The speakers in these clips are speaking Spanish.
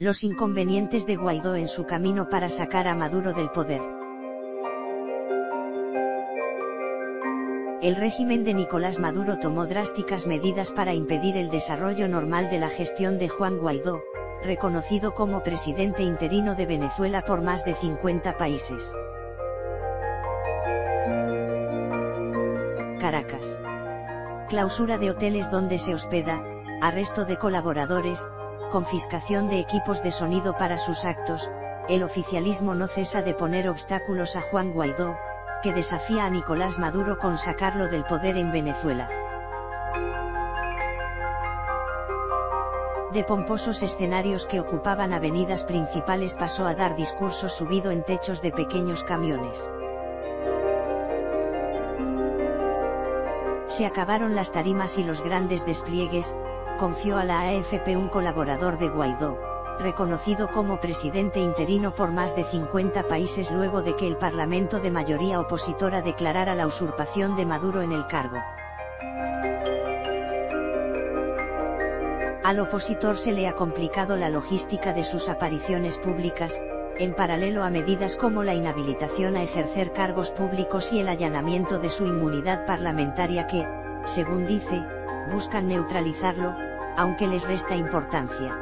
Los inconvenientes de Guaidó en su camino para sacar a Maduro del poder. El régimen de Nicolás Maduro tomó drásticas medidas para impedir el desarrollo normal de la gestión de Juan Guaidó, reconocido como presidente interino de Venezuela por más de 50 países. Caracas. Clausura de hoteles donde se hospeda, arresto de colaboradores, confiscación de equipos de sonido para sus actos. El oficialismo no cesa de poner obstáculos a Juan Guaidó, que desafía a Nicolás Maduro con sacarlo del poder en Venezuela. De pomposos escenarios que ocupaban avenidas principales pasó a dar discursos subido en techos de pequeños camiones. Se acabaron las tarimas y los grandes despliegues, confió a la AFP un colaborador de Guaidó, reconocido como presidente interino por más de 50 países luego de que el Parlamento de mayoría opositora declarara la usurpación de Maduro en el cargo. Al opositor se le ha complicado la logística de sus apariciones públicas, en paralelo a medidas como la inhabilitación a ejercer cargos públicos y el allanamiento de su inmunidad parlamentaria que, según dice, buscan neutralizarlo, aunque les resta importancia.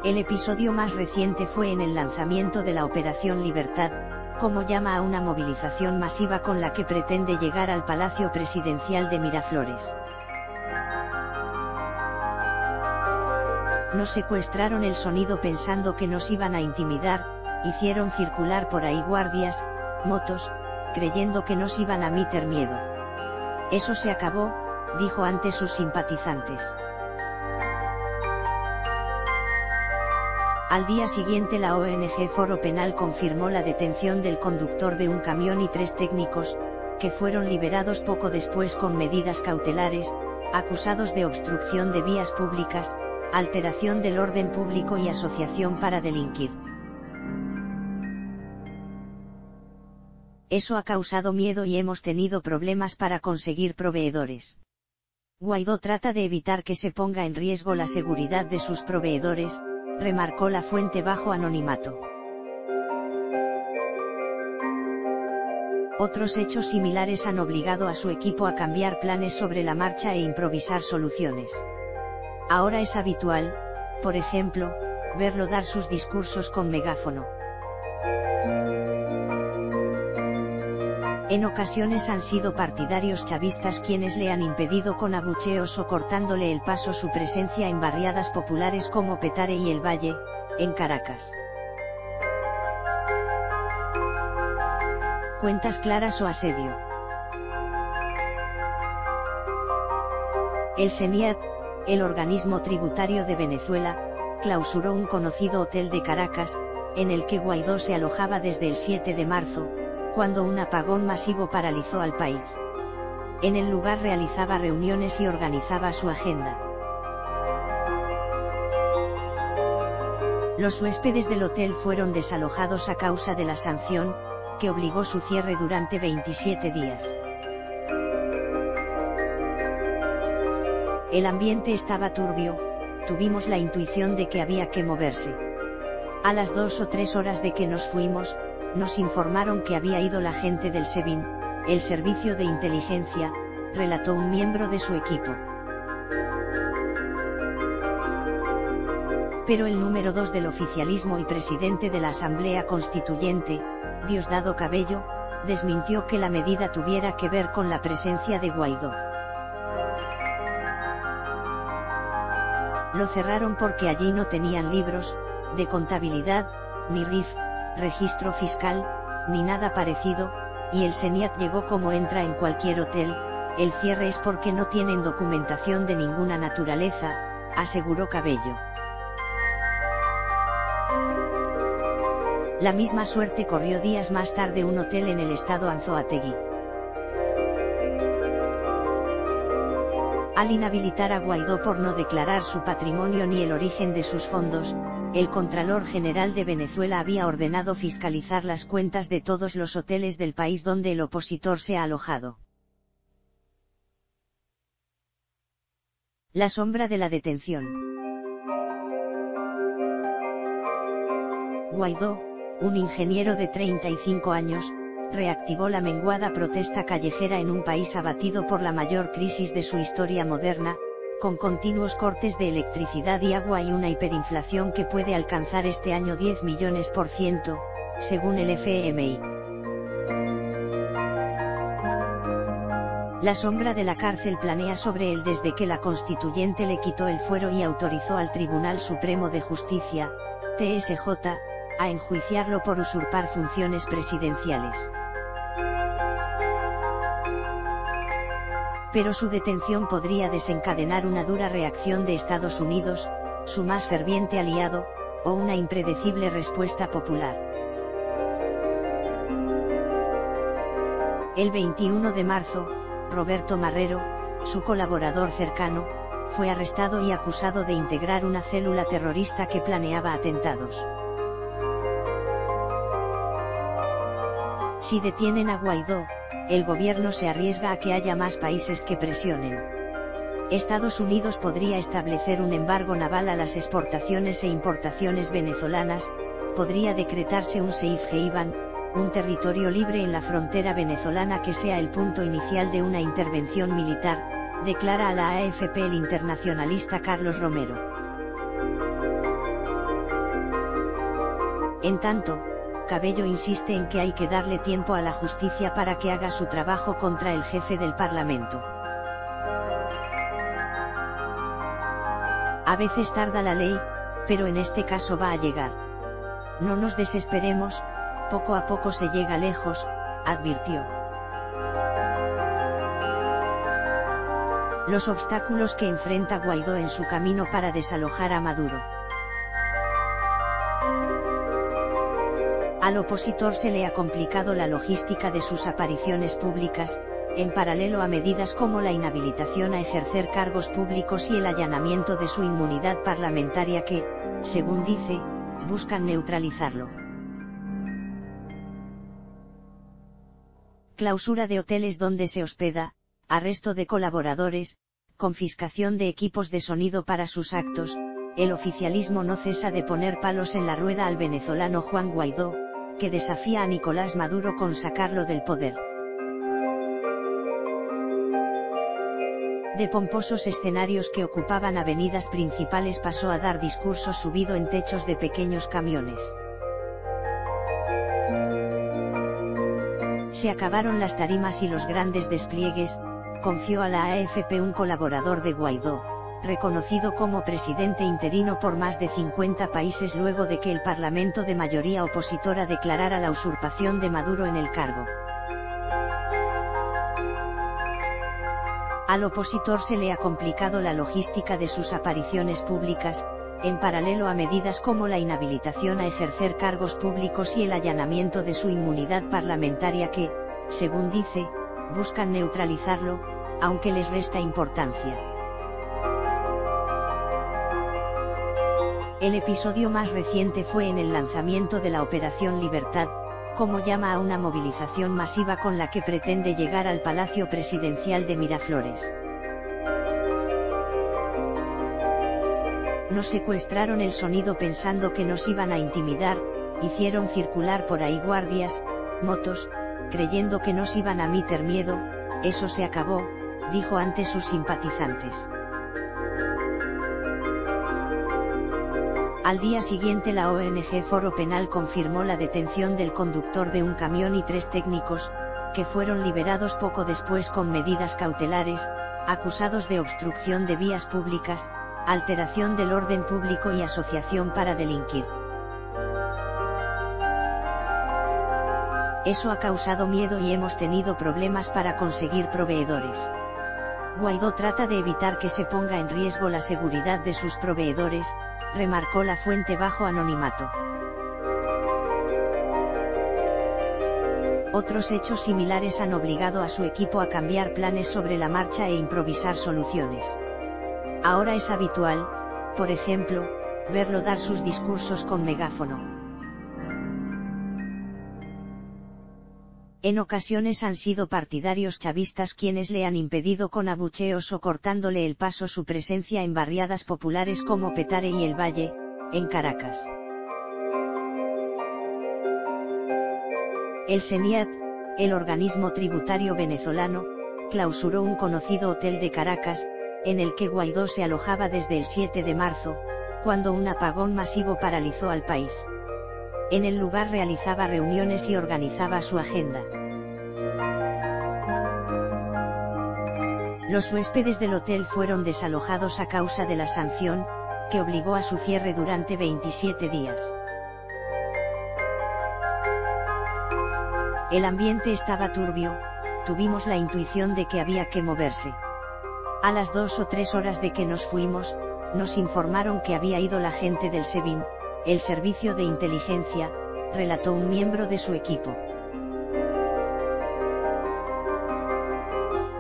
El episodio más reciente fue en el lanzamiento de la Operación Libertad, como llama a una movilización masiva con la que pretende llegar al Palacio Presidencial de Miraflores. Nos secuestraron el sonido pensando que nos iban a intimidar, hicieron circular por ahí guardias, motos, creyendo que nos iban a meter miedo. Eso se acabó, dijo ante sus simpatizantes. Al día siguiente la ONG Foro Penal confirmó la detención del conductor de un camión y 3 técnicos, que fueron liberados poco después con medidas cautelares, acusados de obstrucción de vías públicas, alteración del orden público y asociación para delinquir. Eso ha causado miedo y hemos tenido problemas para conseguir proveedores. Guaidó trata de evitar que se ponga en riesgo la seguridad de sus proveedores, remarcó la fuente bajo anonimato. Otros hechos similares han obligado a su equipo a cambiar planes sobre la marcha e improvisar soluciones. Ahora es habitual, por ejemplo, verlo dar sus discursos con megáfono. En ocasiones han sido partidarios chavistas quienes le han impedido con abucheos o cortándole el paso su presencia en barriadas populares como Petare y El Valle, en Caracas. Cuentas claras o asedio. El CENIAT, el organismo tributario de Venezuela, clausuró un conocido hotel de Caracas, en el que Guaidó se alojaba desde el 7 de marzo, cuando un apagón masivo paralizó al país. En el lugar realizaba reuniones y organizaba su agenda. Los huéspedes del hotel fueron desalojados a causa de la sanción, que obligó su cierre durante 27 días. El ambiente estaba turbio, tuvimos la intuición de que había que moverse. A las 2 o 3 horas de que nos fuimos, nos informaron que había ido la gente del SEBIN, el servicio de inteligencia, relató un miembro de su equipo. Pero el número 2 del oficialismo y presidente de la Asamblea Constituyente, Diosdado Cabello, desmintió que la medida tuviera que ver con la presencia de Guaidó. Lo cerraron porque allí no tenían libros de contabilidad, ni RIF, registro fiscal, ni nada parecido, y el CENIAT llegó como entra en cualquier hotel, el cierre es porque no tienen documentación de ninguna naturaleza, aseguró Cabello. La misma suerte corrió días más tarde un hotel en el estado Anzoátegui. Al inhabilitar a Guaidó por no declarar su patrimonio ni el origen de sus fondos, el Contralor General de Venezuela había ordenado fiscalizar las cuentas de todos los hoteles del país donde el opositor se ha alojado. La sombra de la detención. Guaidó, un ingeniero de 35 años, reactivó la menguada protesta callejera en un país abatido por la mayor crisis de su historia moderna, con continuos cortes de electricidad y agua y una hiperinflación que puede alcanzar este año 10 millones%, según el FMI. La sombra de la cárcel planea sobre él desde que la Constituyente le quitó el fuero y autorizó al Tribunal Supremo de Justicia, TSJ, a enjuiciarlo por usurpar funciones presidenciales. Pero su detención podría desencadenar una dura reacción de Estados Unidos, su más ferviente aliado, o una impredecible respuesta popular. El 21 de marzo, Roberto Marrero, su colaborador cercano, fue arrestado y acusado de integrar una célula terrorista que planeaba atentados. Si detienen a Guaidó, el gobierno se arriesga a que haya más países que presionen. Estados Unidos podría establecer un embargo naval a las exportaciones e importaciones venezolanas, podría decretarse un safe haven, un territorio libre en la frontera venezolana que sea el punto inicial de una intervención militar, declara a la AFP el internacionalista Carlos Romero. En tanto, Cabello insiste en que hay que darle tiempo a la justicia para que haga su trabajo contra el jefe del Parlamento. A veces tarda la ley, pero en este caso va a llegar. No nos desesperemos, poco a poco se llega lejos, advirtió. Los obstáculos que enfrenta Guaidó en su camino para desalojar a Maduro. Al opositor se le ha complicado la logística de sus apariciones públicas, en paralelo a medidas como la inhabilitación a ejercer cargos públicos y el allanamiento de su inmunidad parlamentaria que, según dice, buscan neutralizarlo. Clausura de hoteles donde se hospeda, arresto de colaboradores, confiscación de equipos de sonido para sus actos. El oficialismo no cesa de poner palos en la rueda al venezolano Juan Guaidó, que desafía a Nicolás Maduro con sacarlo del poder. De pomposos escenarios que ocupaban avenidas principales pasó a dar discursos subido en techos de pequeños camiones. Se acabaron las tarimas y los grandes despliegues, confió a la AFP un colaborador de Guaidó, reconocido como presidente interino por más de 50 países luego de que el Parlamento de mayoría opositora declarara la usurpación de Maduro en el cargo. Al opositor se le ha complicado la logística de sus apariciones públicas, en paralelo a medidas como la inhabilitación a ejercer cargos públicos y el allanamiento de su inmunidad parlamentaria que, según dice, buscan neutralizarlo, aunque les resta importancia. El episodio más reciente fue en el lanzamiento de la Operación Libertad, como llama a una movilización masiva con la que pretende llegar al Palacio Presidencial de Miraflores. Nos secuestraron el sonido pensando que nos iban a intimidar, hicieron circular por ahí guardias, motos, creyendo que nos iban a meter miedo, eso se acabó, dijo ante sus simpatizantes. Al día siguiente la ONG Foro Penal confirmó la detención del conductor de un camión y 3 técnicos, que fueron liberados poco después con medidas cautelares, acusados de obstrucción de vías públicas, alteración del orden público y asociación para delinquir. Eso ha causado miedo y hemos tenido problemas para conseguir proveedores. Guaidó trata de evitar que se ponga en riesgo la seguridad de sus proveedores, remarcó la fuente bajo anonimato. Otros hechos similares han obligado a su equipo a cambiar planes sobre la marcha e improvisar soluciones. Ahora es habitual, por ejemplo, verlo dar sus discursos con megáfono. En ocasiones han sido partidarios chavistas quienes le han impedido con abucheos o cortándole el paso su presencia en barriadas populares como Petare y El Valle, en Caracas. El CENIAT, el organismo tributario venezolano, clausuró un conocido hotel de Caracas, en el que Guaidó se alojaba desde el 7 de marzo, cuando un apagón masivo paralizó al país. En el lugar realizaba reuniones y organizaba su agenda. Los huéspedes del hotel fueron desalojados a causa de la sanción, que obligó a su cierre durante 27 días. El ambiente estaba turbio, tuvimos la intuición de que había que moverse. A las 2 o 3 horas de que nos fuimos, nos informaron que había ido la gente del SEBIN, el servicio de inteligencia, relató un miembro de su equipo.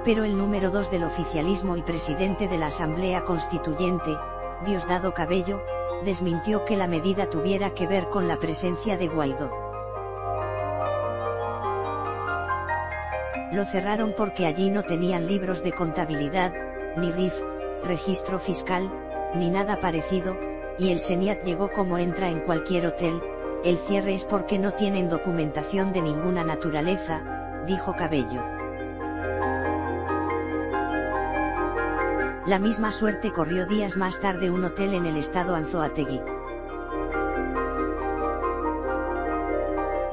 Pero el número 2 del oficialismo y presidente de la Asamblea Constituyente, Diosdado Cabello, desmintió que la medida tuviera que ver con la presencia de Guaidó. Lo cerraron porque allí no tenían libros de contabilidad, ni RIF, registro fiscal, ni nada parecido, y el CENIAT llegó como entra en cualquier hotel, el cierre es porque no tienen documentación de ninguna naturaleza, dijo Cabello. La misma suerte corrió días más tarde un hotel en el estado Anzoátegui.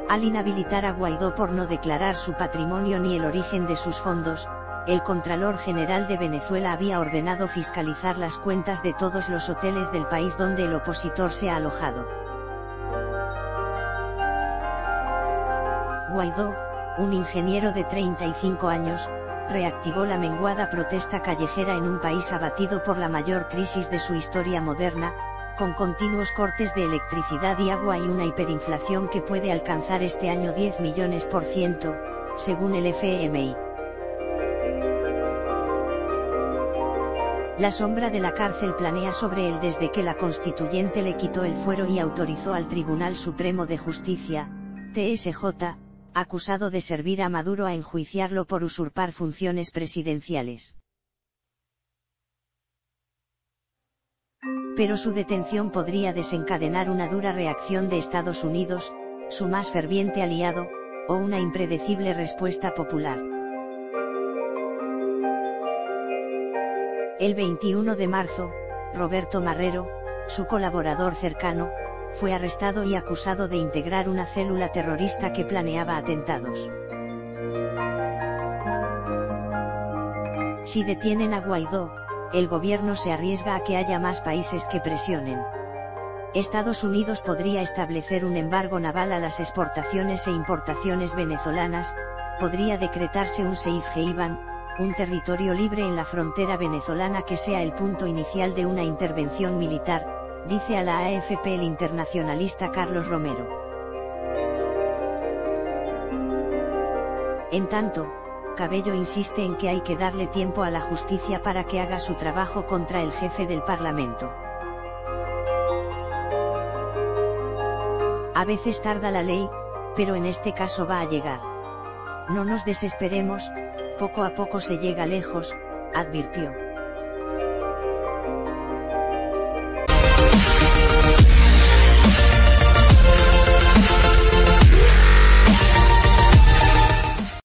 Al inhabilitar a Guaidó por no declarar su patrimonio ni el origen de sus fondos, el Contralor General de Venezuela había ordenado fiscalizar las cuentas de todos los hoteles del país donde el opositor se ha alojado. Guaidó, un ingeniero de 35 años, reactivó la menguada protesta callejera en un país abatido por la mayor crisis de su historia moderna, con continuos cortes de electricidad y agua y una hiperinflación que puede alcanzar este año 10 millones%, según el FMI. La sombra de la cárcel planea sobre él desde que la Constituyente le quitó el fuero y autorizó al Tribunal Supremo de Justicia, TSJ, acusado de servir a Maduro a enjuiciarlo por usurpar funciones presidenciales. Pero su detención podría desencadenar una dura reacción de Estados Unidos, su más ferviente aliado, o una impredecible respuesta popular. El 21 de marzo, Roberto Marrero, su colaborador cercano, fue arrestado y acusado de integrar una célula terrorista que planeaba atentados. Si detienen a Guaidó, el gobierno se arriesga a que haya más países que presionen. Estados Unidos podría establecer un embargo naval a las exportaciones e importaciones venezolanas, podría decretarse un safe haven, un territorio libre en la frontera venezolana que sea el punto inicial de una intervención militar, dice a la AFP el internacionalista Carlos Romero. En tanto, Cabello insiste en que hay que darle tiempo a la justicia para que haga su trabajo contra el jefe del Parlamento. A veces tarda la ley, pero en este caso va a llegar. No nos desesperemos, poco a poco se llega lejos, advirtió.